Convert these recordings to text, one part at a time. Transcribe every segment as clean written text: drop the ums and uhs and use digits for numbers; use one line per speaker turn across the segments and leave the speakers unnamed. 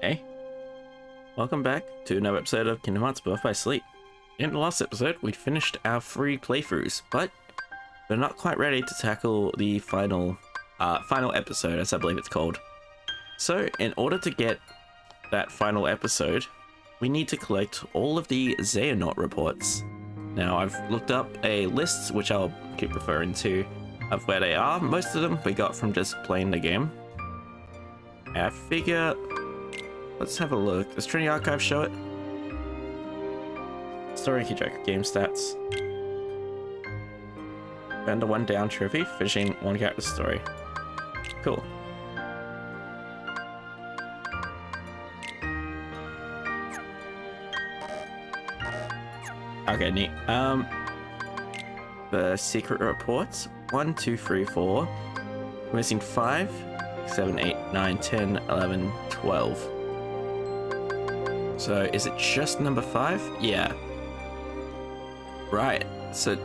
Hey, welcome back to another episode of Kingdom Hearts Birth by Sleep. In the last episode, we finished our 3 playthroughs, but we're not quite ready to tackle the final episode, as I believe it's called. So, in order to get that final episode, we need to collect all of the Xehanort reports. Now, I've looked up a list, which I'll keep referring to, of where they are. Most of them we got from just playing the game. I figure... let's have a look. Does Trinity Archive show it? Story key track, game stats. Found a 1 down trophy, finishing 1 character story. Cool. Okay, neat. The secret reports 1, 2, 3, 4. We're missing 5, 7, 8, 9, 10, 11, 12. So is it just number 5? Yeah. Right. So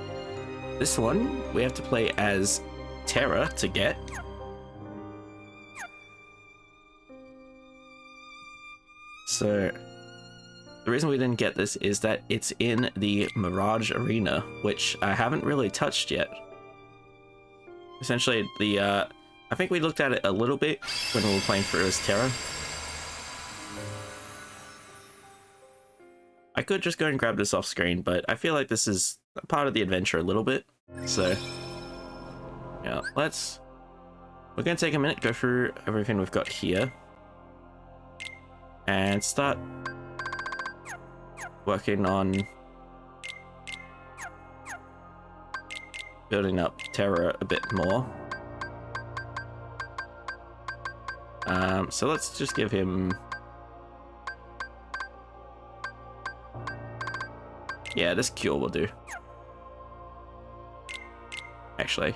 this one we have to play as Terra to get. So the reason we didn't get this is that it's in the Mirage Arena, which I haven't really touched yet. Essentially, I think we looked at it a little bit when we were playing through as Terra. I could just go and grab this off screen, but I feel like this is part of the adventure a little bit. So, yeah, we're gonna take a minute, go through everything we've got here, and start working on building up Terra a bit more. So let's just give him... yeah, this cure will do. Actually.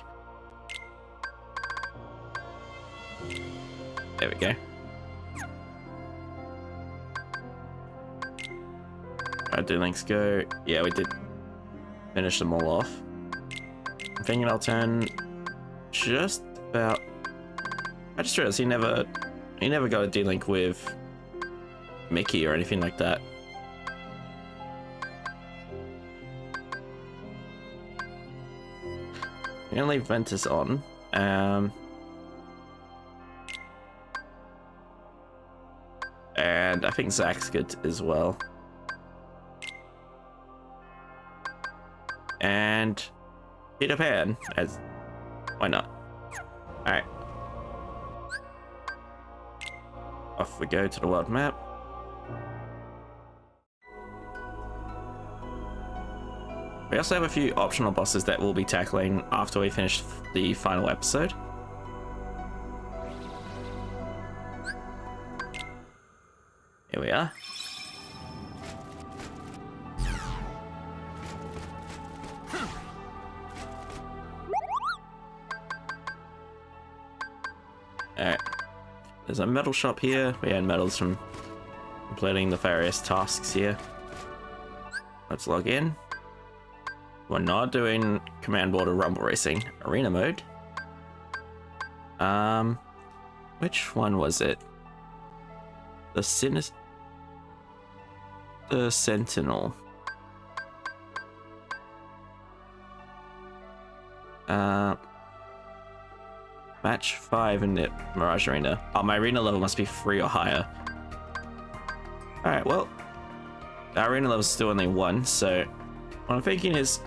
There we go. Alright, do links go? Yeah, we did finish them all off. I'm thinking I'll turn just about... I just realized he never got a D-Link with Mickey or anything like that. I'm gonna leave Ventus on. And I think Zach's good as well. And Peter Pan, as why not? Alright. Off we go to the world map. We also have a few optional bosses that we'll be tackling after we finish the final episode. Here we are. Alright. There's a metal shop here. We had medals from completing the various tasks here. Let's log in. We're not doing Command Border Rumble Racing Arena mode. Which one was it? The Sentinel. Match 5 in the Mirage Arena. Oh, my arena level must be 3 or higher. Alright, well, our arena level is still only 1, so what I'm thinking is...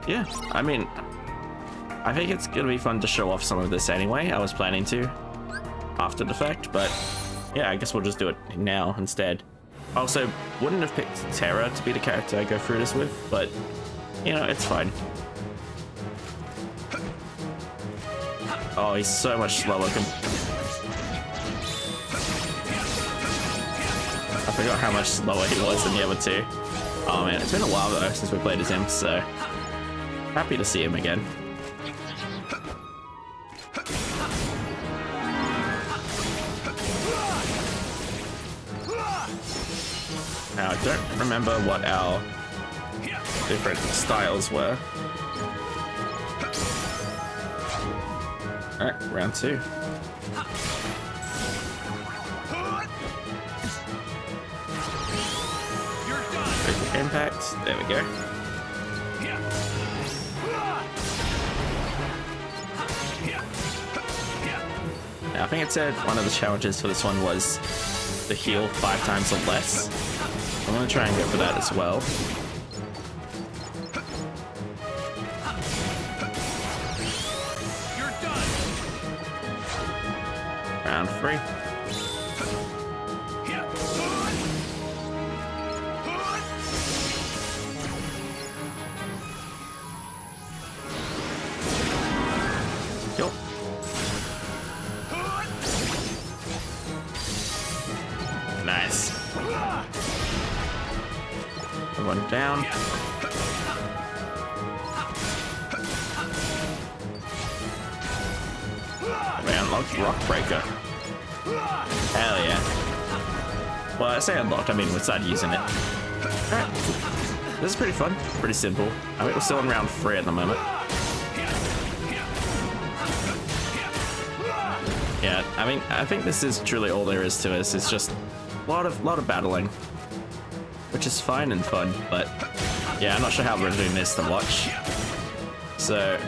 yeah, I mean, I think it's gonna be fun to show off some of this anyway. I was planning to after the fact, but yeah, I guess we'll just do it now instead. Also, wouldn't have picked Terra to be the character I go through this with, but you know, it's fine. Oh, he's so much slower. I forgot how much slower he was than the other two. Oh man, it's been a while though since we played as him, so happy to see him again. Now, I don't remember what our different styles were. Alright, round 2. Critical impact. There we go. Now, I think it said one of the challenges for this one was to heal 5 times or less. I'm going to try and go for that as well. Round 3. Yo. Nice. One down. Man, unlocked Rock Breaker. Hell yeah. Well, I say unlocked, I mean we started using it. Alright. This is pretty fun. Pretty simple. I think we're still in round 3 at the moment. Yeah, I mean, I think this is truly all there is to this. It's just a lot of battling, which is fine and fun, but yeah, I'm not sure how riveting this to watch. So,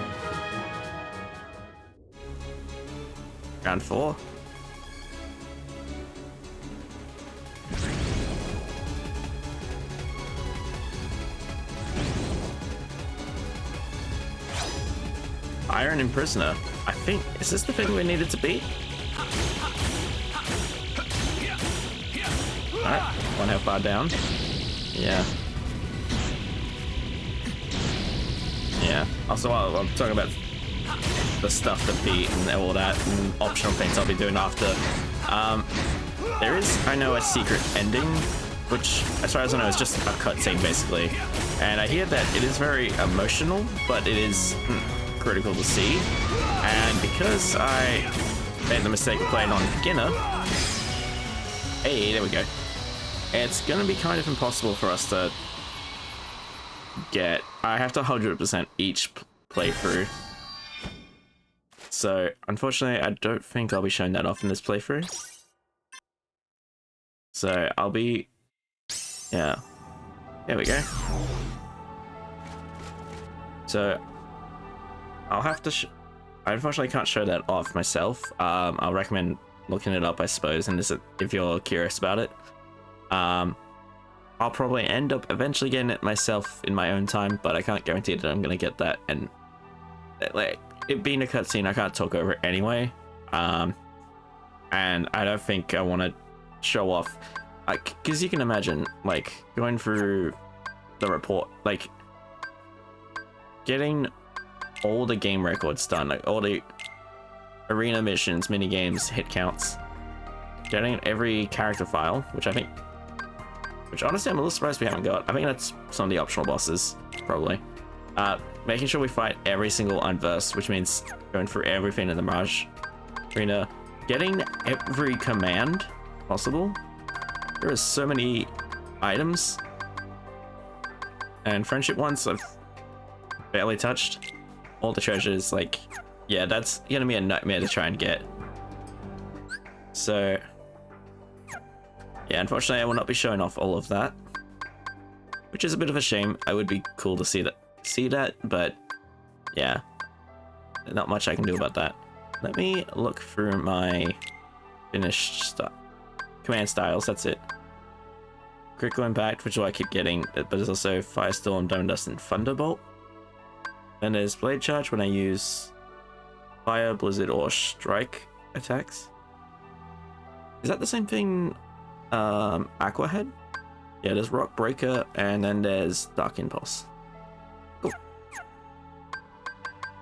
round 4. Iron Imprisoner. I think, is this the thing we needed to beat? Alright, 1 health bar down. Yeah. Yeah. Also, while I'm talking about the stuff to beat and all that, and optional things I'll be doing after, there is, I know, a secret ending, which, as far as I know, is just a cutscene, basically. And I hear that it is very emotional, but it is critical to see. And because I made the mistake of playing on beginner, hey, there we go. It's gonna be kind of impossible for us to get. I have to 100% each playthrough. So, unfortunately, I don't think I'll be showing that off in this playthrough. So, I'll be... yeah. There we go. So, I'll have to... I unfortunately can't show that off myself. I'll recommend looking it up, I suppose, and if you're curious about it. I'll probably end up eventually getting it myself in my own time, but I can't guarantee that I'm gonna get that. And like it being a cutscene, I can't talk over it anyway. And I don't think I want to show off, like, because you can imagine, like, going through the report, like, getting all the game records done, like all the arena missions, mini games, hit counts, getting every character file, which honestly I'm a little surprised we haven't got. I think that's some of the optional bosses, probably. Making sure we fight every single unverse, which means going through everything in the Mirage Arena, getting every command possible. There are so many items, and friendship ones I've barely touched. All the treasures, like, yeah, that's gonna be a nightmare to try and get. So yeah, unfortunately I will not be showing off all of that, which is a bit of a shame. I would be cool to see that, but yeah, not much I can do about that. Let me look through my finished command styles. That's it. Critical Impact, which is what I keep getting, but there's also Firestorm, Diamond Dust, and Thunderbolt. Then there's Blade Charge when I use Fire, Blizzard, or Strike attacks. Is that the same thing? Aqua Head? Yeah, there's Rock Breaker, and then there's Dark Impulse. Cool.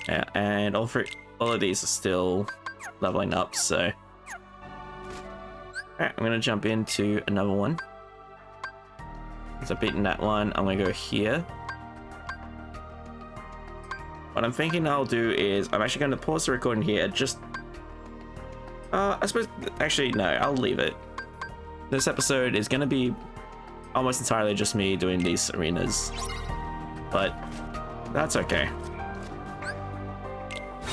Yeah, and all of these are still leveling up, so... Alright, I'm gonna jump into another one. Once I've beaten that one, I'm gonna go here. What I'm thinking I'll do is, I'm actually gonna pause the recording here, just... I suppose, actually, no, I'll leave it. This episode is gonna be almost entirely just me doing these arenas, but that's okay.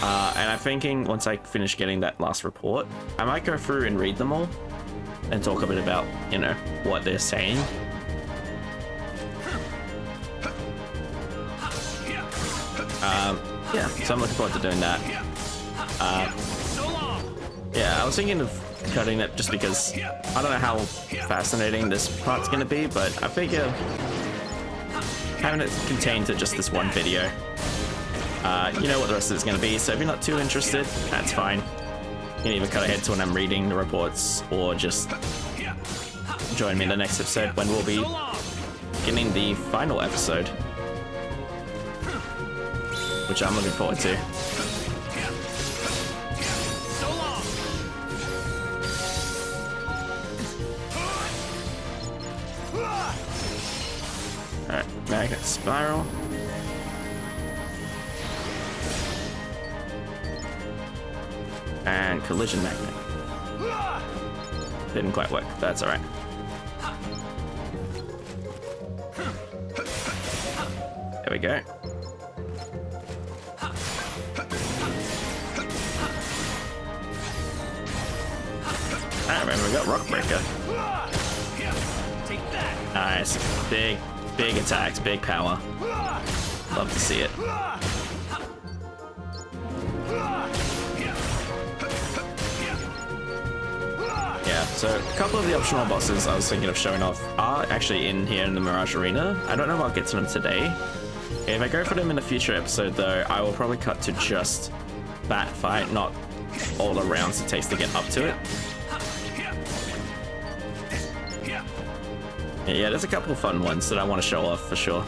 And I'm thinking once I finish getting that last report, I might go through and read them all and talk a bit about, you know, what they're saying. Yeah, so I'm looking forward to doing that. Yeah, I was thinking of cutting it just because I don't know how fascinating this part's gonna be, but I figure having it contained to just this one video, you know what the rest of it's gonna be, so if you're not too interested, that's fine. You can either cut ahead to when I'm reading the reports, or just join me in the next episode when we'll be getting the final episode, which I'm looking forward to. Alright, magnet spiral. And collision magnet. Didn't quite work, but that's alright. There we go. Alright, man, we got Rock Breaker. Nice. Big attacks, big power. Love to see it. Yeah, so a couple of the optional bosses I was thinking of showing off are actually in here in the Mirage Arena. I don't know if I'll get to them today. If I go for them in a future episode though, I will probably cut to just that fight, not all the rounds it takes to get up to it. Yeah, there's a couple of fun ones that I want to show off for sure.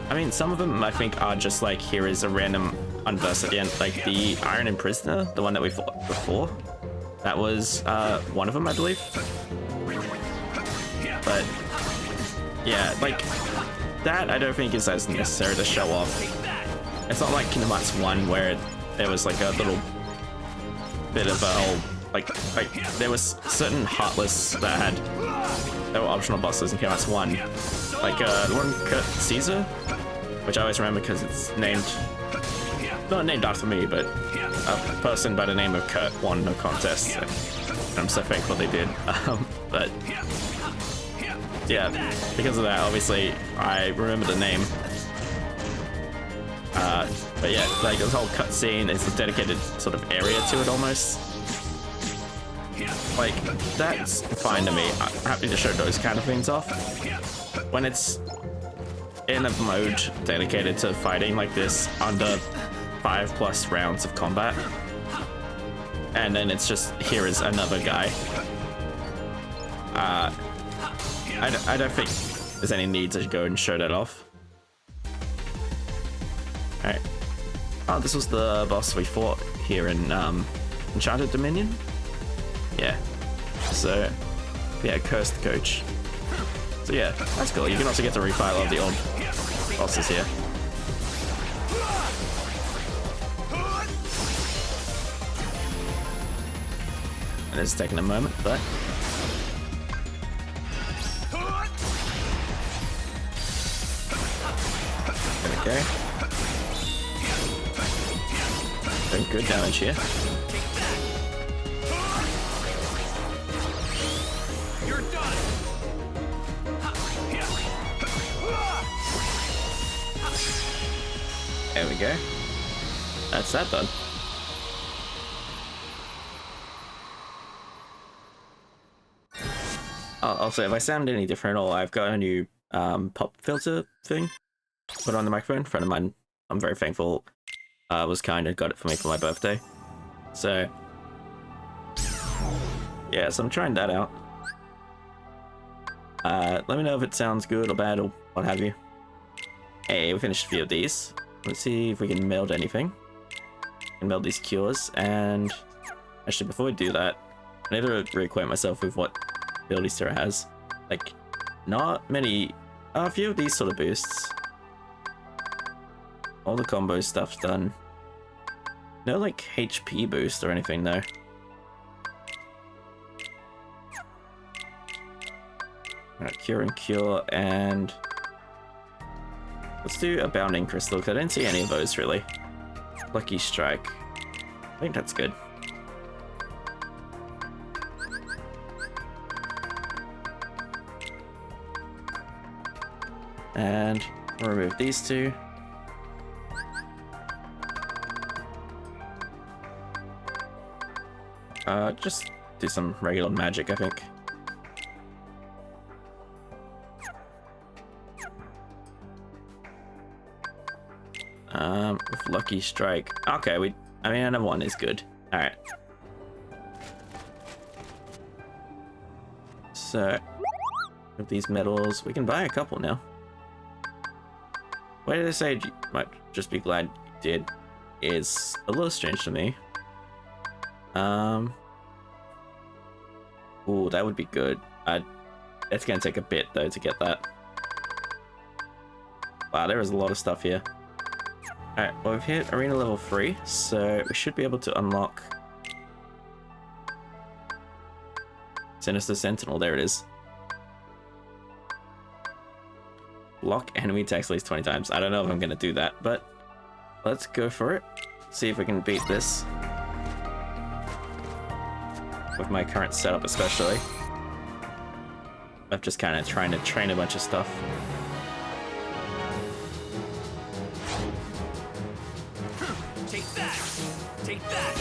I mean, some of them I think are just like, here is a random unverse at the end, like the Iron and Prisoner, the one that we fought before. That was one of them, I believe. But yeah, like that I don't think is as necessary to show off. It's not like Kingdom Hearts 1 where there was like a little bit of a whole like there was certain Heartless that had, there were optional bosses in Kingdom Hearts 1. Like the one Kurt Caesar, which I always remember because it's named, not named after me, but a person by the name of Kurt won a contest. And I'm so thankful they did. But yeah, because of that, obviously, I remember the name. But yeah, like this whole cutscene is a dedicated sort of area to it almost. Like, that's fine to me. I'm happy to show those kind of things off. When it's in a mode dedicated to fighting like this under 5+ rounds of combat, and then it's just, here is another guy. I don't think there's any need to go and show that off. Alright. Oh, this was the boss we fought here in Enchanted Dominion? Yeah. So, yeah, Cursed Coach. So yeah, that's cool. You can also get to refight a lot of the old bosses here. And it's taking a moment, but there we go. Doing good damage here. There we go. That's that done. Also, if I sound any different at all, I've got a new pop filter thing put on the microphone. A friend of mine, I'm very thankful, was kind and got it for me for my birthday. So yeah, so I'm trying that out. Let me know if it sounds good or bad or what have you. Hey, we finished a few of these. Let's see if we can meld anything. We can meld these cures, and actually before we do that, I need to reacquaint myself with what abilities Terra has. Like, not many, a few of these sort of boosts. All the combo stuff's done. No like HP boost or anything though. Alright, cure and cure, and let's do a bounding crystal because I didn't see any of those really. Lucky strike. I think that's good. And we'll remove these two. Just do some regular magic, I think. With Lucky Strike. Okay, I mean, another one is good. Alright. So, with these medals, we can buy a couple now. Why did I say you might just be glad you did? Is a little strange to me. Ooh, that would be good. It's gonna take a bit though to get that. Wow, there is a lot of stuff here. Alright, well we've hit Arena level 3, so we should be able to unlock Sinister Sentinel. There it is. Block enemy attacks at least 20 times. I don't know if I'm gonna do that, but let's go for it. See if we can beat this. With my current setup especially. I'm just kind of trying to train a bunch of stuff.
Take that! Take that!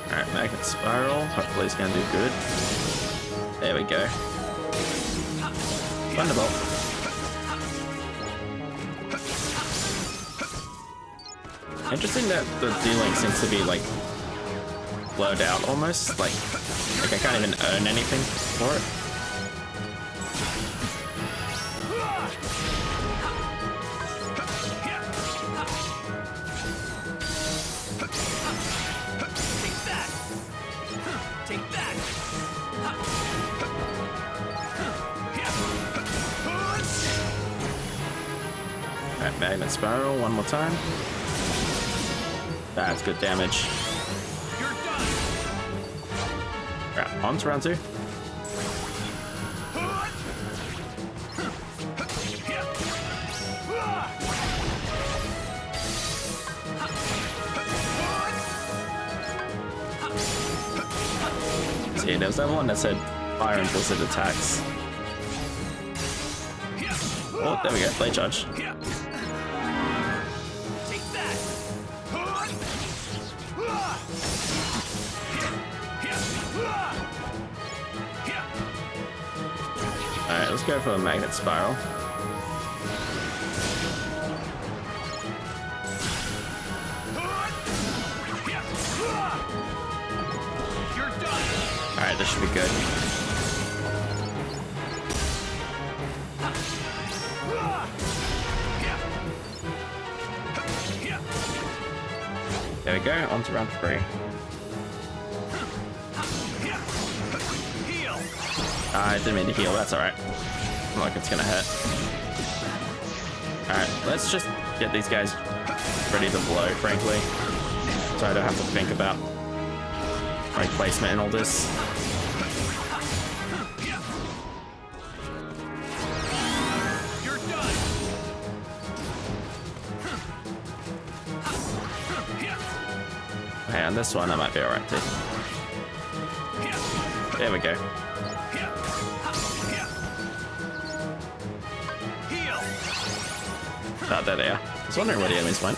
Alright, Magnet Spiral. Hopefully it's gonna do good. There we go. Thunderbolt. Interesting that the dealing seems to be like blurred out almost. Like I can't even earn anything for it. Alright, Magnet Spiral one more time. That's good damage. Alright, on to round 2. See, there was that one that said fire and blizzard attacks. Oh, there we go, blade charge. Alright, let's go for a Magnet Spiral. Alright, this should be good. There we go, on to round 3. I didn't mean to heal, that's alright. Not like it's gonna hurt. Alright, let's just get these guys ready to blow, frankly. So I don't have to think about my placement and all this. Okay, on this one I might be alright too. There we go. Oh, there they are. I was wondering where the enemies went.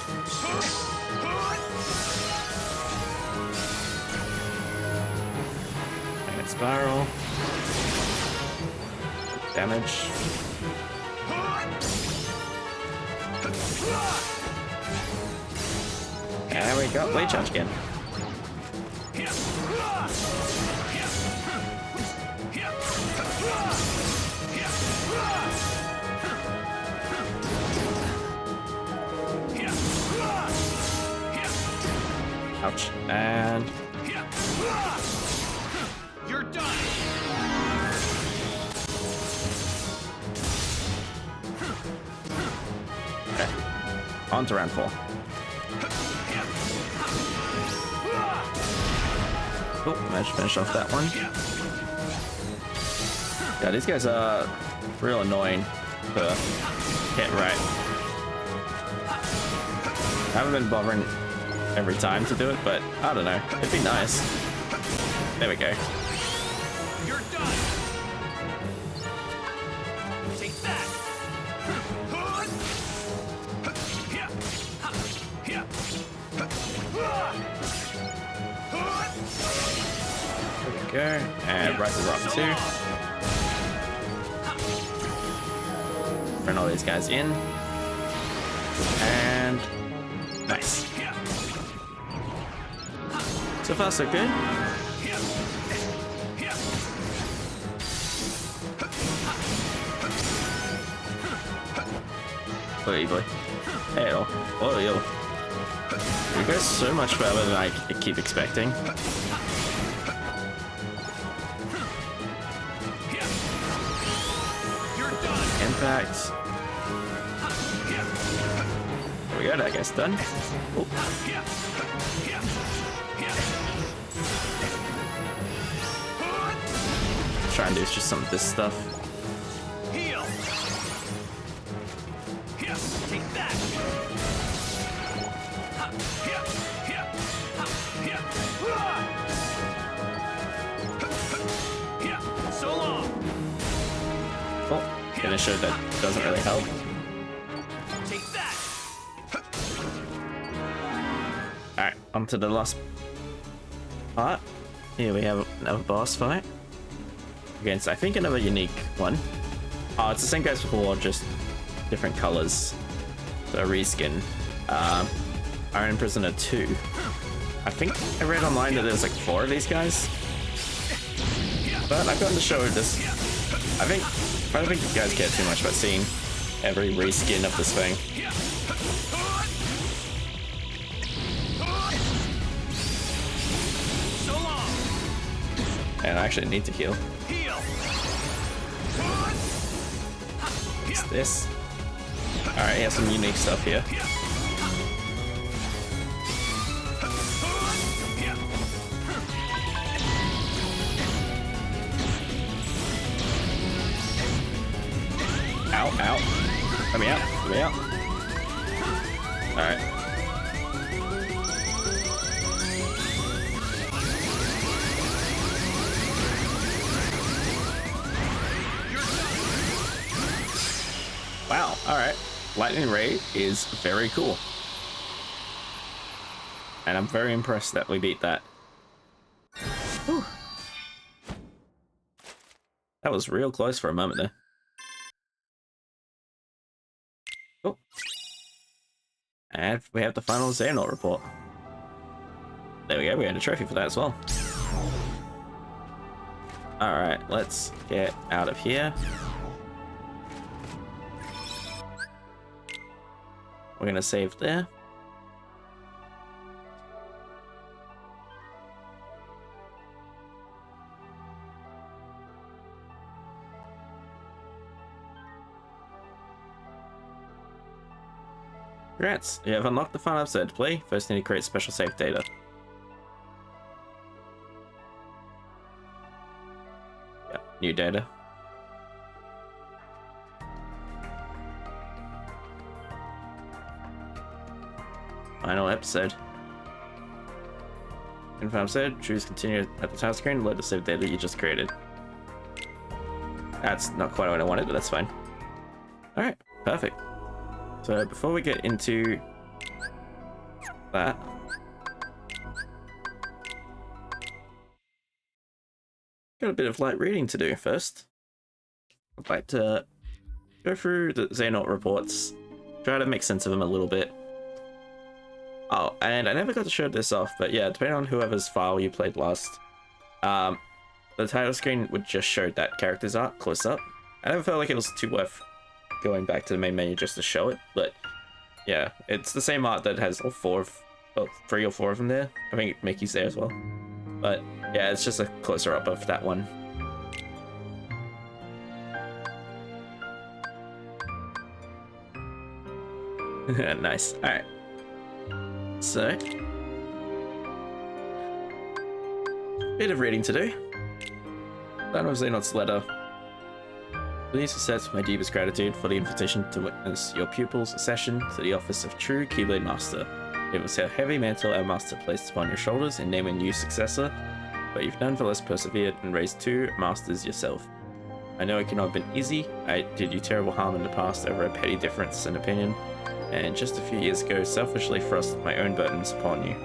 Magnet Spiral. Damage. There we go. Blade charge again. Ouch. And
you're done.
okay. On to round 4. Oh, managed to finish off that one. Yeah, these guys are real annoying to hit right. I haven't been bothering every time to do it, but I don't know. It'd be nice. There we go.
You're done. Take that.
There we go. And Rifle Rock 2. Bring all these guys in. And nice. So far, so good. Boy, boy. Hey, oh, yo. You guys so much better than I keep expecting. Impact. There we go, that guy's done. Oh. Try and do just some of this stuff.
Heal. Take that. So long.
Oh, gonna show that doesn't really help.
Take that.
Alright, on to the last part. Here we have another boss fight. Against, I think, another unique one. Oh, it's the same guys before, just different colors. So a reskin. Iron Prisoner 2. I think I read online that there's like 4 of these guys. But I've gotten to show this. I don't think you guys care too much about seeing every reskin of this thing.
So long.
And I actually need to heal. What's this? Alright, he has some unique stuff here. Ow, ow. Let me out, let me out. Alright. Wow, alright. Lightning Ray is very cool. And I'm very impressed that we beat that. Whew. That was real close for a moment there. Oh. And we have the final Xehanort report. There we go, we had a trophy for that as well. Alright, let's get out of here. We're gonna save there. Congrats, you have unlocked the final episode to play. First need to create special save data. Yep, new data. Final episode. Confirm episode, choose continue at the title screen, load the save data you just created. That's not quite what I wanted, but that's fine. Alright, perfect. So before we get into that, got a bit of light reading to do first. I'd like to go through the Xehanort reports, try to make sense of them a little bit. Oh, and I never got to show this off, but yeah, depending on whoever's file you played last, the title screen would just show that character's art close up. I never felt like it was too worth going back to the main menu just to show it, but yeah, it's the same art that has all 3 or 4 of them there. I think Mickey's there as well. But yeah, it's just a closer up of that one. Nice. Alright. So, bit of reading to do. That was Xehanort's letter. Please accept my deepest gratitude for the invitation to witness your pupil's accession to the office of True Keyblade Master. It was a heavy mantle our master placed upon your shoulders in naming a new successor, but you've nonetheless persevered and raised 2 masters yourself. I know it cannot have been easy. I did you terrible harm in the past over a petty difference in opinion, and just a few years ago selfishly thrust my own burdens upon you.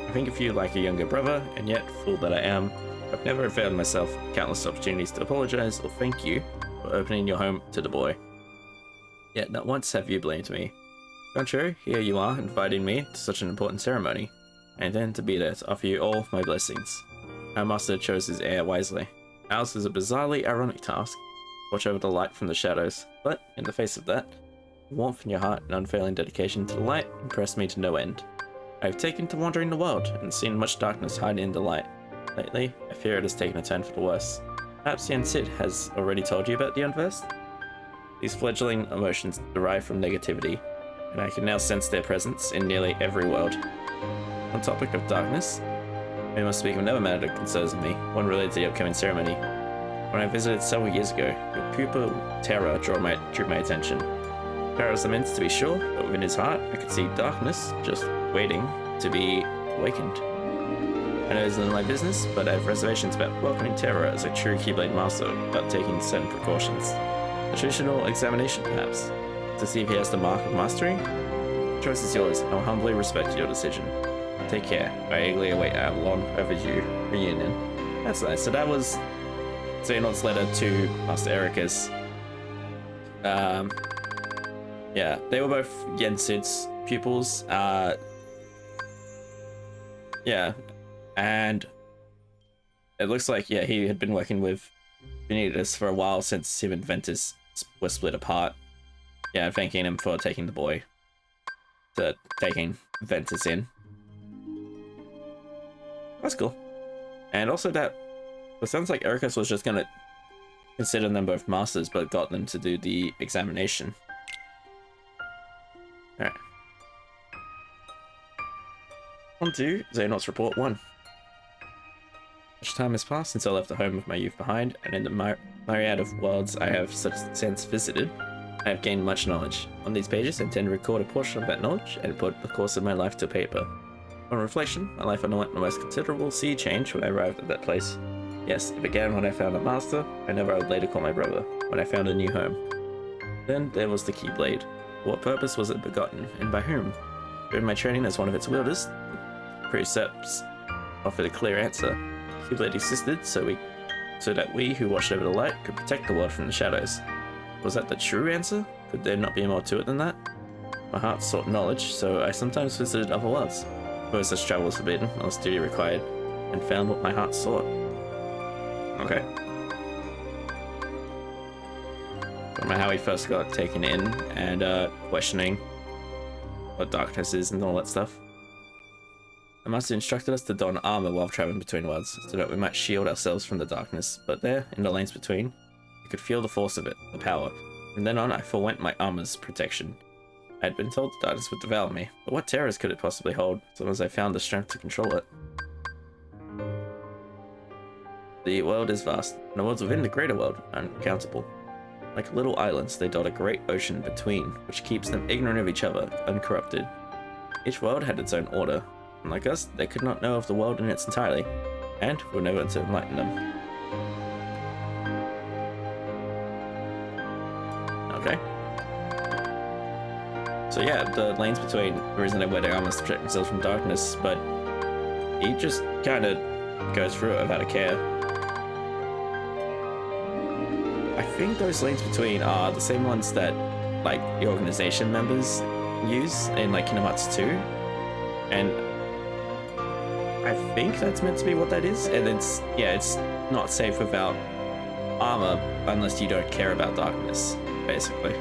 I think of you like a younger brother, and yet, fool that I am, I've never availed myself of countless opportunities to apologize or thank you for opening your home to the boy. Yet not once have you blamed me. Contrary, here you are inviting me to such an important ceremony, and then to be there to offer you all of my blessings. Our master chose his heir wisely. Ours is a bizarrely ironic task, watch over the light from the shadows, but in the face of that, warmth in your heart and unfailing dedication to the light impressed me to no end. I have taken to wandering the world and seen much darkness hide in the light. Lately, I fear it has taken a turn for the worse. Perhaps Yen Sid has already told you about the unversed? These fledgling emotions derive from negativity, and I can now sense their presence in nearly every world. On topic of darkness, we must speak of another matter that concerns me, one related to the upcoming ceremony. When I visited several years ago, your pupil terror drew my attention. Terror was immense to be sure, but within his heart I could see darkness just waiting to be awakened. I know it's none of my business, but I have reservations about welcoming Terror as a true Keyblade master without taking certain precautions. A traditional examination, perhaps, to see if he has the mark of mastery? The choice is yours, and I will humbly respect your decision. Take care. I eagerly await our long overdue reunion. That's nice. So that was Xehanort's letter to Master Ericus. Yeah, they were both Yen Sid's pupils. Yeah, and it looks like, yeah, he had been working with Vanitas for a while since him and Ventus were split apart. Yeah, thanking him for taking the boy, to taking Ventus in. That's cool. And also that, it sounds like Ericus was just gonna consider them both masters, but got them to do the examination. Alright. On to Xehanort's Report 1. Much time has passed since I left the home of my youth behind, and in the myriad of worlds I have since visited, I have gained much knowledge. On these pages, I intend to record a portion of that knowledge and put the course of my life to paper. On reflection, my life underwent the most considerable sea change when I arrived at that place. Yes, it began when I found a master I never would later call my brother, when I found a new home. Then there was the Keyblade. For what purpose was it begotten, and by whom? During my training as one of its wielders, the precepts offered a clear answer. Keyblade existed so that we who watched over the light could protect the world from the shadows. Was that the true answer? Could there not be more to it than that? My heart sought knowledge, so I sometimes visited other worlds, where such travel was forbidden, unless duty required, and found what my heart sought. Okay. Remember how he first got taken in, and questioning what darkness is and all that stuff. The master instructed us to don armor while traveling between worlds, so that we might shield ourselves from the darkness, but there, in the lanes between, I could feel the force of it, the power. From then on, I forwent my armor's protection. I had been told the darkness would devour me, but what terrors could it possibly hold, as long as I found the strength to control it? The world is vast, and the worlds within the greater world are uncountable. Like little islands, they dot a great ocean between, which keeps them ignorant of each other, uncorrupted. Each world had its own order, and like us, they could not know of the world in its entirety, and were never to enlighten them. Okay. So yeah, the lanes between, the reason they wear their armors to protect themselves from darkness, but he just kind of goes through it without a care. I think those lanes between are the same ones that, like, the organization members use in, like, Kingdom Hearts 2, and I think that's meant to be what that is, and it's, yeah, it's not safe without armor unless you don't care about darkness, basically.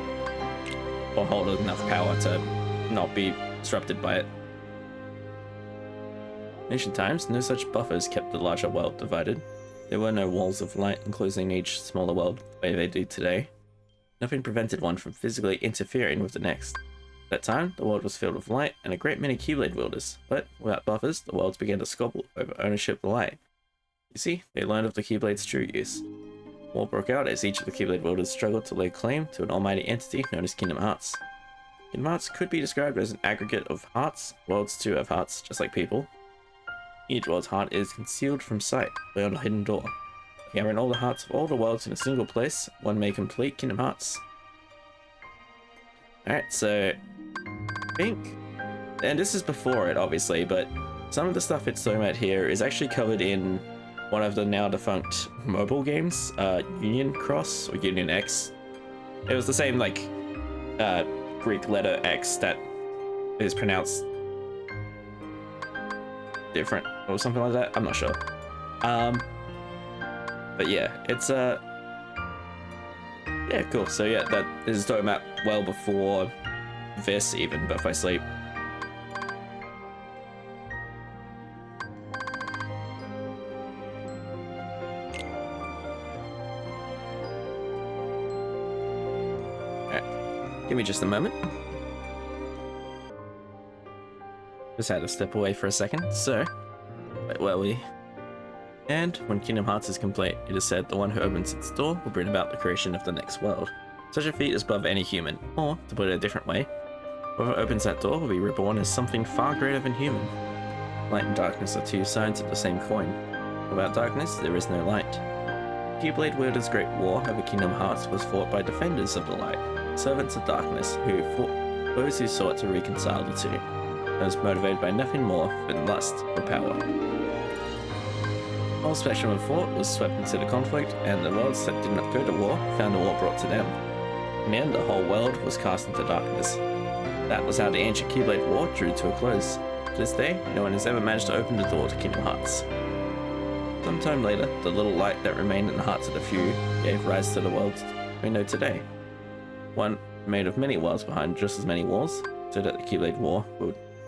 Or hold enough power to not be disrupted by it. In ancient times, no such buffers kept the larger world divided. There were no walls of light enclosing each smaller world the way they do today. Nothing prevented one from physically interfering with the next. At that time, the world was filled with light and a great many Keyblade wielders, but without buffers, the worlds began to squabble over ownership of the light. You see, they learned of the Keyblade's true use. War broke out as each of the Keyblade wielders struggled to lay claim to an almighty entity known as Kingdom Hearts. Kingdom Hearts could be described as an aggregate of hearts. Worlds too have hearts, just like people. Each world's heart is concealed from sight beyond a hidden door. Gathering all the hearts of all the worlds in a single place, one may complete Kingdom Hearts. Alright, so I think, and this is before it obviously, but some of the stuff it's talking about here is actually covered in one of the now defunct mobile games, Union Cross or Union X. It was the same like Greek letter X that is pronounced different or something like that. I'm not sure. But yeah, it's yeah, cool. So yeah, that is talking about well before this even, Birth by Sleep. Alright, give me just a moment. Just had to step away for a second. So, wait, where are we? And when Kingdom Hearts is complete, it is said the one who opens its door will bring about the creation of the next world. Such a feat is above any human, or, to put it a different way, whoever opens that door will be reborn as something far greater than human. Light and darkness are two sides of the same coin. Without darkness, there is no light. Keyblade Wielder's great war over Kingdom Hearts was fought by defenders of the light, servants of darkness, who fought those who sought to reconcile the two, and was motivated by nothing more than lust for power. The whole spectrum of fought was swept into the conflict, and the worlds that did not go to war found the war brought to them. In the end, the whole world was cast into darkness. That was how the ancient Keyblade War drew to a close. To this day, no one has ever managed to open the door to Kingdom Hearts. Sometime later, the little light that remained in the hearts of the few gave rise to the worlds we know today. One made of many worlds behind just as many walls, so that the Keyblade War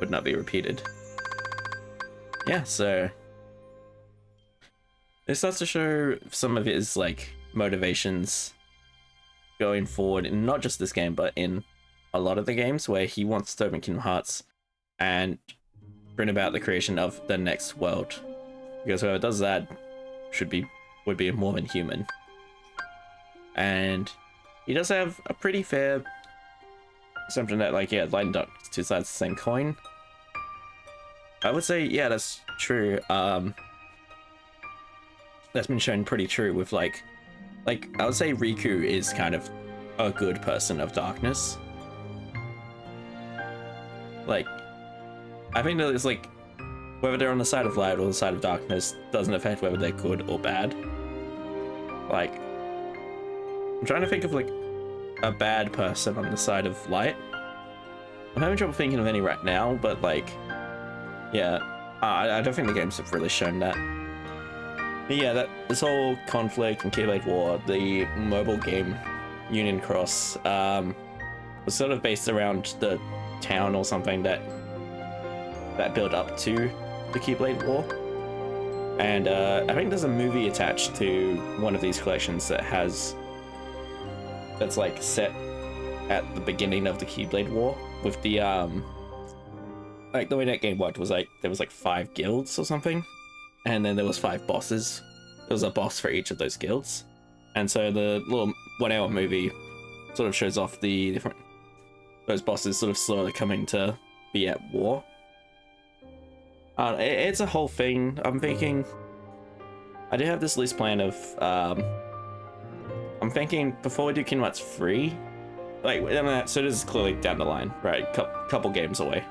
would not be repeated. Yeah, so it starts to show some of his like motivations going forward in not just this game, but in a lot of the games where he wants to open Kingdom Hearts and bring about the creation of the next world. Because whoever does that would be more than human. And he does have a pretty fair assumption that, like, yeah, light and dark, two sides of the same coin. I would say, yeah, that's true. That's been shown pretty true with like I would say Riku is kind of a good person of darkness. Like, I think that it's like whether they're on the side of light or the side of darkness doesn't affect whether they're good or bad. Like, I'm trying to think of like a bad person on the side of light. I'm having trouble thinking of any right now, but like, yeah, I don't think the games have really shown that. But yeah, this whole conflict and Keyblade War, the mobile game Union Cross, was sort of based around the town or something that built up to the Keyblade War. And I think there's a movie attached to one of these collections that's like set at the beginning of the Keyblade War with the like the way that game worked was like there was like 5 guilds or something, and then there was 5 bosses. There was a boss for each of those guilds, and so the little 1-hour movie sort of shows off the different those bosses sort of slowly coming to be at war. It's a whole thing. I'm thinking I do have this loose plan of I'm thinking before we do Kingdom Hearts 3, like, so this is clearly down the line, right? Couple games away.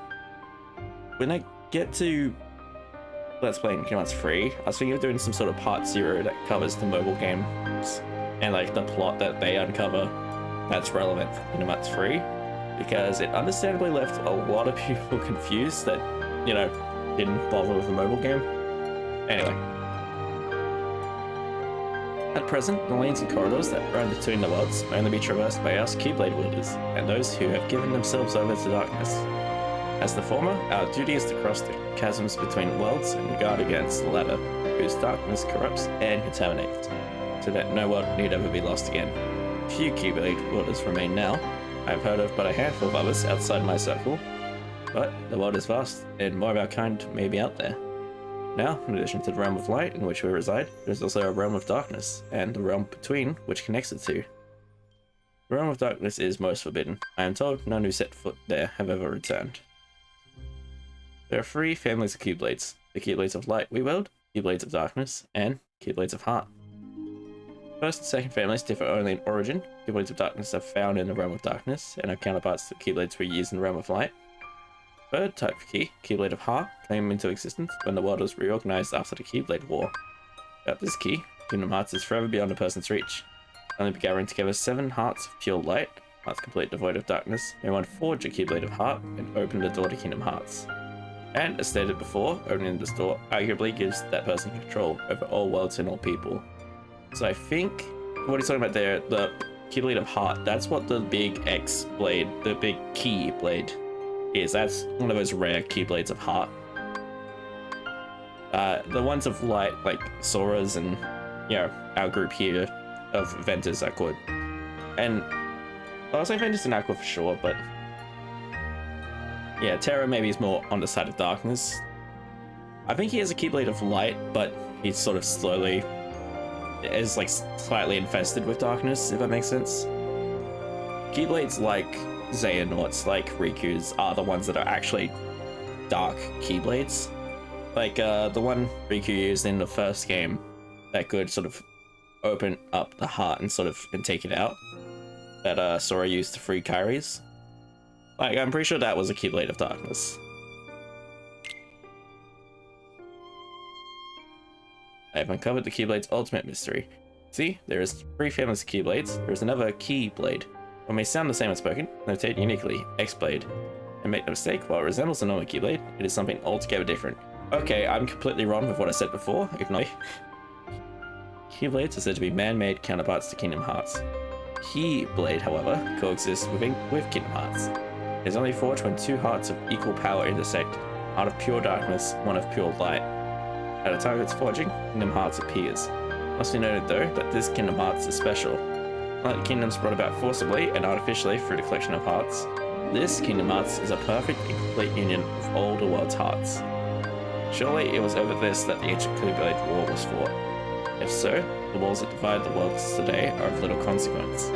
When I get to Let's Play Kingdom Hearts 3, I was thinking of doing some sort of part 0 that covers the mobile games and like the plot that they uncover that's relevant for Kingdom Hearts 3, because it understandably left a lot of people confused that, you know, didn't bother with the mobile game. Anyway. At present, the lanes and corridors that run between the worlds may only be traversed by us Keyblade wielders, and those who have given themselves over to darkness. As the former, our duty is to cross the chasms between worlds and guard against the latter, whose darkness corrupts and contaminates, so that no world need ever be lost again. Few Keyblade wielders remain now. I have heard of but a handful of others outside my circle, but the world is vast, and more of our kind may be out there. Now, in addition to the realm of light in which we reside, there is also a realm of darkness, and the realm between which connects the two. The realm of darkness is most forbidden. I am told none who set foot there have ever returned. There are 3 families of Keyblades. The Keyblades of Light we wield, Keyblades of Darkness, and Keyblades of Heart. First and second families differ only in origin. Keyblades of Darkness are found in the realm of Darkness, and are counterparts to the Keyblades we use in the realm of Light. Third type of key, Keyblade of Heart, came into existence when the world was reorganized after the Keyblade War. Without this key, Kingdom Hearts is forever beyond a person's reach. Only by gathering together 7 hearts of pure light, hearts complete devoid of darkness, may one forge a Keyblade of Heart and open the door to Kingdom Hearts. And, as stated before, opening this door arguably gives that person control over all worlds and all people. So I think what he's talking about there, the Keyblade of Heart, that's what the big X blade, the big key blade is. That's one of those rare Keyblades of Heart. The ones of Light, like Sora's and, you know, our group here of Ventus, I could. And I was saying Ventus and Aqua for sure, but yeah, Terra maybe is more on the side of darkness. I think he has a Keyblade of Light, but he's sort of slowly is like slightly infested with darkness, if that makes sense. Keyblades like Xehanorts, like Riku's, are the ones that are actually dark Keyblades. Like the one Riku used in the first game that could sort of open up the heart and sort of and take it out. That Sora used to free Kyrie's. Like, I'm pretty sure that was a Keyblade of Darkness. I have uncovered the Keyblade's ultimate mystery. See, there is 3 families of Keyblades. There is another Keyblade. What may sound the same when spoken, notate uniquely, X-Blade. And make no mistake, while it resembles a normal Keyblade, it is something altogether different. Okay, I'm completely wrong with what I said before, ignore. Keyblades are said to be man-made counterparts to Kingdom Hearts. Keyblade, however, coexists with Kingdom Hearts. It is only forged when 2 hearts of equal power intersect, heart of pure darkness, one of pure light. At the time of its forging, Kingdom Hearts appears. Must be noted though that this Kingdom Hearts is special. Unlike the kingdoms brought about forcibly and artificially through the collection of hearts, this Kingdom Hearts is a perfect and complete union of all the world's hearts. Surely it was over this that the ancient Keyblade War was fought. If so, the wars that divide the worlds today are of little consequence.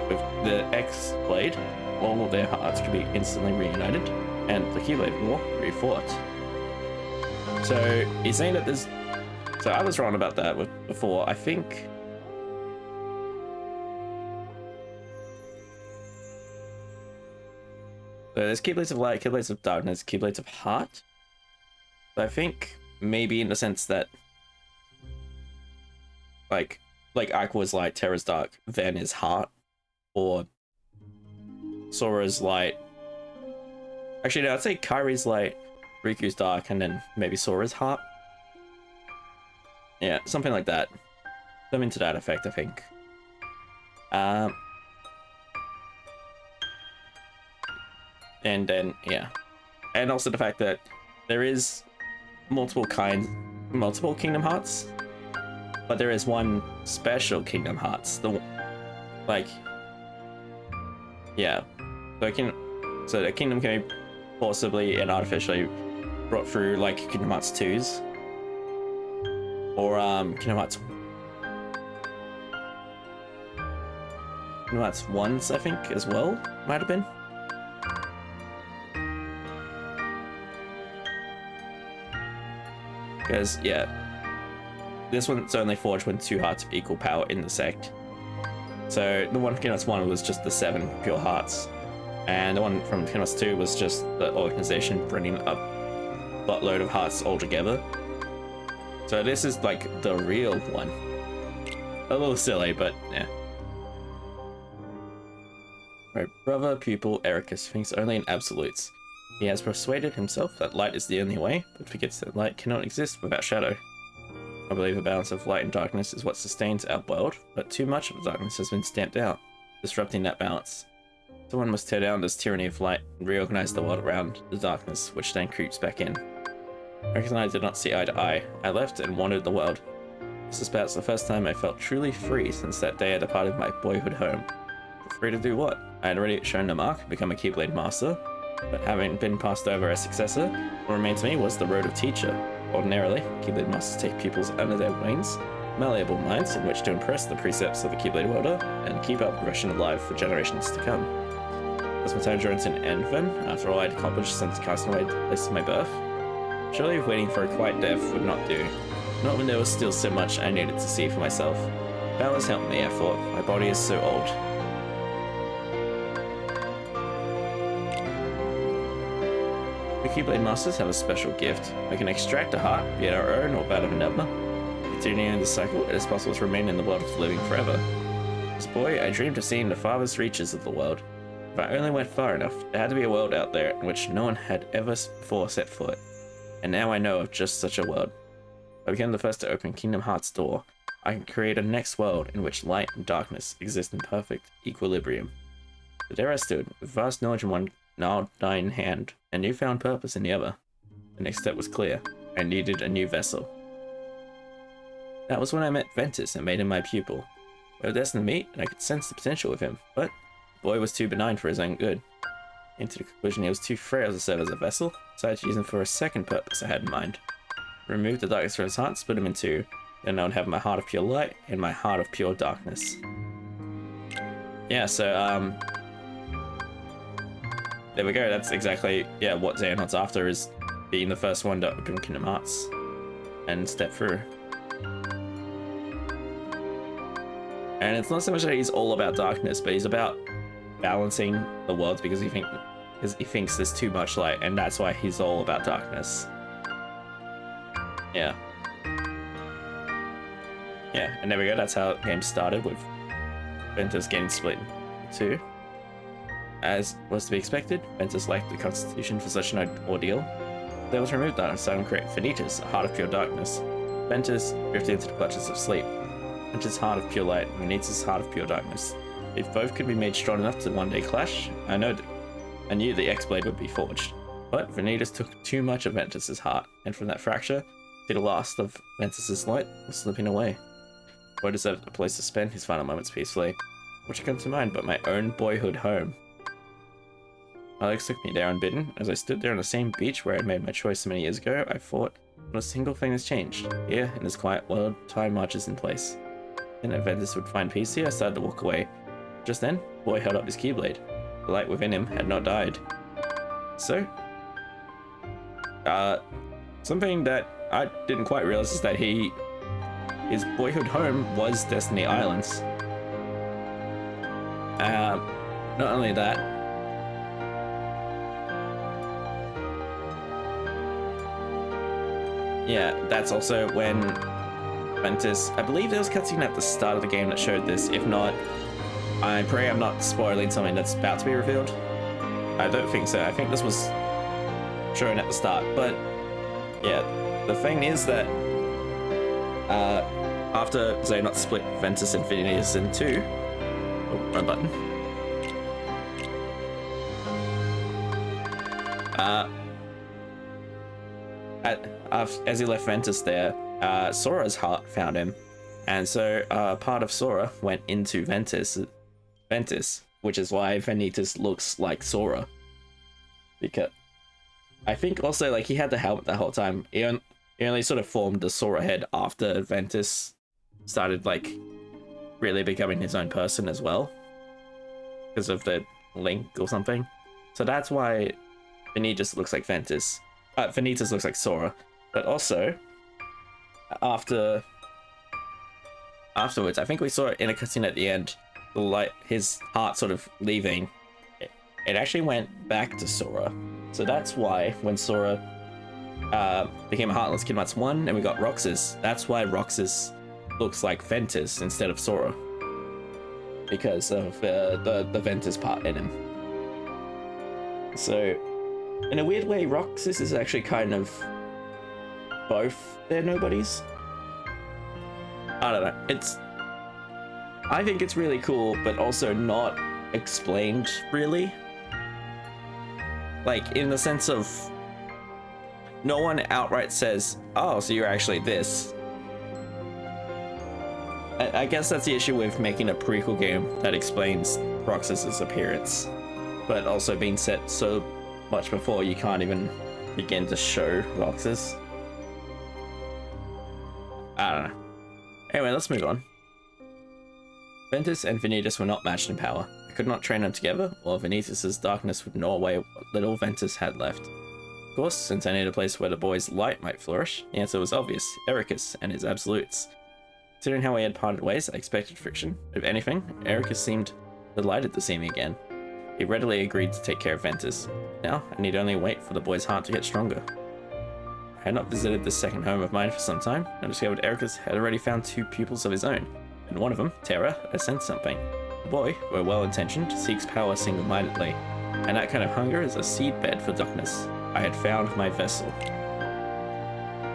With the X-Blade, all of their hearts could be instantly reunited, and the Keyblade War refought. So he's saying that there's... So I was wrong about that before. I think... So there's Keyblades of Light, Keyblades of Darkness, Keyblades of Heart. But I think maybe in the sense that like Aqua's Light, Terra's Dark, then is Heart, or Sora's Light. Actually, no, I'd say Kyrie's Light, Riku's Dark, and then maybe Sora's Heart. Yeah, something like that. Something to that effect, I think. And then, yeah. And also the fact that there is multiple Kingdom Hearts, but there is one special Kingdom Hearts. Yeah. So the kingdom can be forcibly and artificially brought through, like Kingdom Hearts 2s. Or Kingdom Hearts 1s, I think, as well, might have been. Because, yeah, this one's only forged when 2 hearts of equal power intersect. So the one from Kingdom Hearts 1 was just the 7 pure hearts, and the one from Kingdom Hearts 2 was just the organization bringing a buttload of hearts all together. So this is like the real one. A little silly, but yeah. My brother pupil Ericus thinks only in absolutes. He has persuaded himself that light is the only way, but forgets that light cannot exist without shadow. I believe a balance of light and darkness is what sustains our world, but too much of the darkness has been stamped out, disrupting that balance. Someone must tear down this tyranny of light and reorganize the world around the darkness, which then creeps back in. Eric and I did not see eye to eye. I left and wandered the world. This is perhaps the first time I felt truly free since that day I departed my boyhood home. Free to do what? I had already shown the mark, become a Keyblade Master, but having been passed over as successor, what remained to me was the road of teacher. Ordinarily, Keyblade Masters take pupils under their wings, malleable minds in which to impress the precepts of the Keyblade wielder and keep our profession alive for generations to come. Was my time drawn to an end then, after all I'd accomplished since casting away the place of my birth? Surely waiting for a quiet death would not do, not when there was still so much I needed to see for myself. Powers helped me, I thought. My body is so old. The Keyblade Masters have a special gift. I can extract a heart, be it our own or that of another. Continuing the cycle, it is possible to remain in the world of the living forever. As a boy, I dreamed of seeing the farthest reaches of the world. If I only went far enough, there had to be a world out there in which no one had ever before set foot. And now I know of just such a world. I became the first to open Kingdom Heart's door. I can create a next world in which light and darkness exist in perfect equilibrium. But there I stood, with vast knowledge in one now dying hand, and newfound purpose in the other. The next step was clear. I needed a new vessel. That was when I met Ventus and made him my pupil. We were destined to meet, and I could sense the potential of him, but the boy was too benign for his own good. Into the conclusion he was too frail to serve as a vessel, decided to use him for a second purpose I had in mind. Remove the darkness from his heart, split him in two, then I would have my heart of pure light and my heart of pure darkness. Yeah, so, there we go, that's exactly, yeah, what Xehanort's after, is being the first one to open Kingdom Hearts and step through. And it's not so much that he's all about darkness, but he's about balancing the worlds because he thinks there's too much light, and that's why he's all about darkness. Yeah. Yeah, and there we go, that's how the game started, with Ventus getting split in two. As was to be expected, Ventus lacked the constitution for such an ordeal. There was removed that and to create Vanitas, a heart of pure darkness. Ventus drifted into the clutches of sleep. Ventus' heart of pure light, and Vanitas' heart of pure darkness. If both could be made strong enough to one day clash, I knew the X-Blade would be forged. But Vanitas took too much of Ventus' heart, and from that fracture, the last of Ventus' light was slipping away. Boy deserved a place to spend his final moments peacefully. What should come to mind but my own boyhood home? Alex took me there unbidden. As I stood there on the same beach where I made my choice so many years ago, I thought, not a single thing has changed. Here, in this quiet world, time marches in place. Then if Ventus would find peace here, I started to walk away. Just then, the boy held up his Keyblade. The light within him had not died. So, something that I didn't quite realize is that his boyhood home was Destiny Islands. Not only that, yeah, that's also when Ventus, I believe there was a cutscene at the start of the game that showed this. If not, I pray I'm not spoiling something that's about to be revealed. I don't think so. I think this was shown at the start. But yeah, the thing is that after Xehanort split Ventus and Vanitas in two, oh, wrong button. As he left Ventus there, Sora's heart found him, and so part of Sora went into Ventus, which is why Vanitas looks like Sora. Because I think also, like, he had the helmet the whole time. He only sort of formed the Sora head after Ventus started, like, really becoming his own person as well, because of the link or something. So that's why Vanitas looks like Ventus. Vanitas looks like Sora. But also, afterwards, I think we saw it in a cutscene at the end, the light, his heart sort of leaving. It actually went back to Sora. So that's why when Sora became a Heartless Kingdom Hearts 1 and we got Roxas, that's why Roxas looks like Ventus instead of Sora. Because of the Ventus part in him. So, in a weird way, Roxas is actually kind of both their nobodies. I don't know. I think it's really cool, but also not explained really. Like, in the sense of, no one outright says, oh, so you're actually this. I guess that's the issue with making a prequel game that explains Roxas's appearance, but also being set so much before you can't even begin to show Roxas. I don't know. Anyway, let's move on. Ventus and Vanitas were not matched in power. I could not train them together, or Vanitas' darkness would gnaw away what little Ventus had left. Of course, since I needed a place where the boy's light might flourish, the answer was obvious: Ericus and his absolutes. Considering how we had parted ways, I expected friction. If anything, Ericus seemed delighted to see me again. He readily agreed to take care of Ventus. Now, I need only wait for the boy's heart to get stronger. I had not visited this second home of mine for some time, and discovered Ericus had already found 2 pupils of his own. And one of them, Terra, had sensed something. The boy, though well-intentioned, seeks power single-mindedly, and that kind of hunger is a seedbed for darkness. I had found my vessel.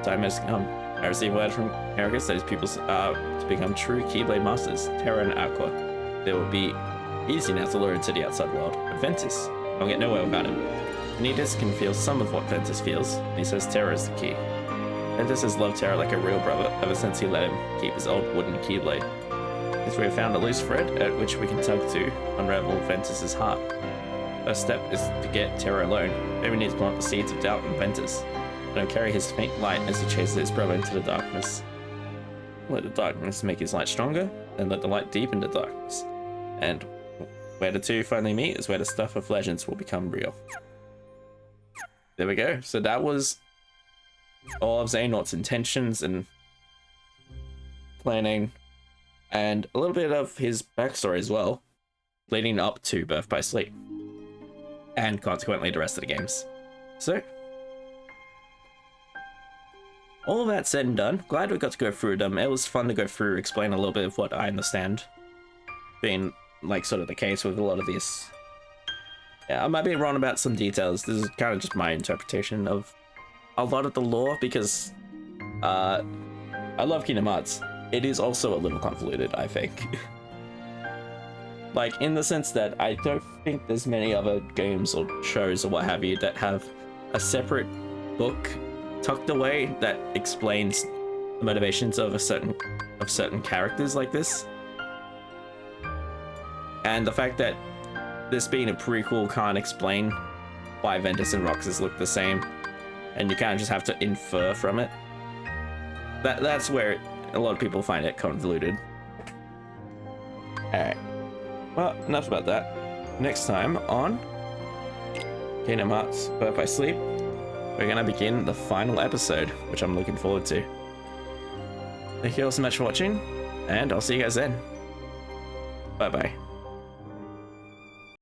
Time has come. I received word from Ericus that his pupils are to become true Keyblade masters, Terra and Aqua. They will be easy now to lure into the outside world, but Ventus, I'll get nowhere without him. Vanitas can feel some of what Ventus feels, and he says Terra is the key. Ventus has loved Terra like a real brother ever since he let him keep his old wooden Keyblade. Since we have found a loose thread at which we can tug to unravel Ventus' heart. First step is to get Terra alone. Maybe we need to plant the seeds of doubt in Ventus. Let him carry his faint light as he chases his brother into the darkness. Let the darkness make his light stronger, and let the light deepen the darkness. And where the two finally meet is where the stuff of legends will become real. There we go. So that was all of Xehanort's intentions and planning, and a little bit of his backstory as well, leading up to Birth by Sleep, and consequently the rest of the games. So, all of that said and done, glad we got to go through them. It was fun to go through, explain a little bit of what I understand, being like sort of the case with a lot of these. Yeah, I might be wrong about some details. This is kind of just my interpretation of a lot of the lore, because I love Kingdom Hearts. It is also a little convoluted, I think. Like, in the sense that I don't think there's many other games or shows or what have you that have a separate book tucked away that explains the motivations of certain characters like this. And the fact that this being a prequel can't explain why Ventus and Roxas look the same, and you kind of just have to infer from it. That's where a lot of people find it convoluted. Alright. Well, enough about that. Next time on Kingdom Hearts Birth by Sleep, we're going to begin the final episode, which I'm looking forward to. Thank you all so much for watching, and I'll see you guys then. Bye bye.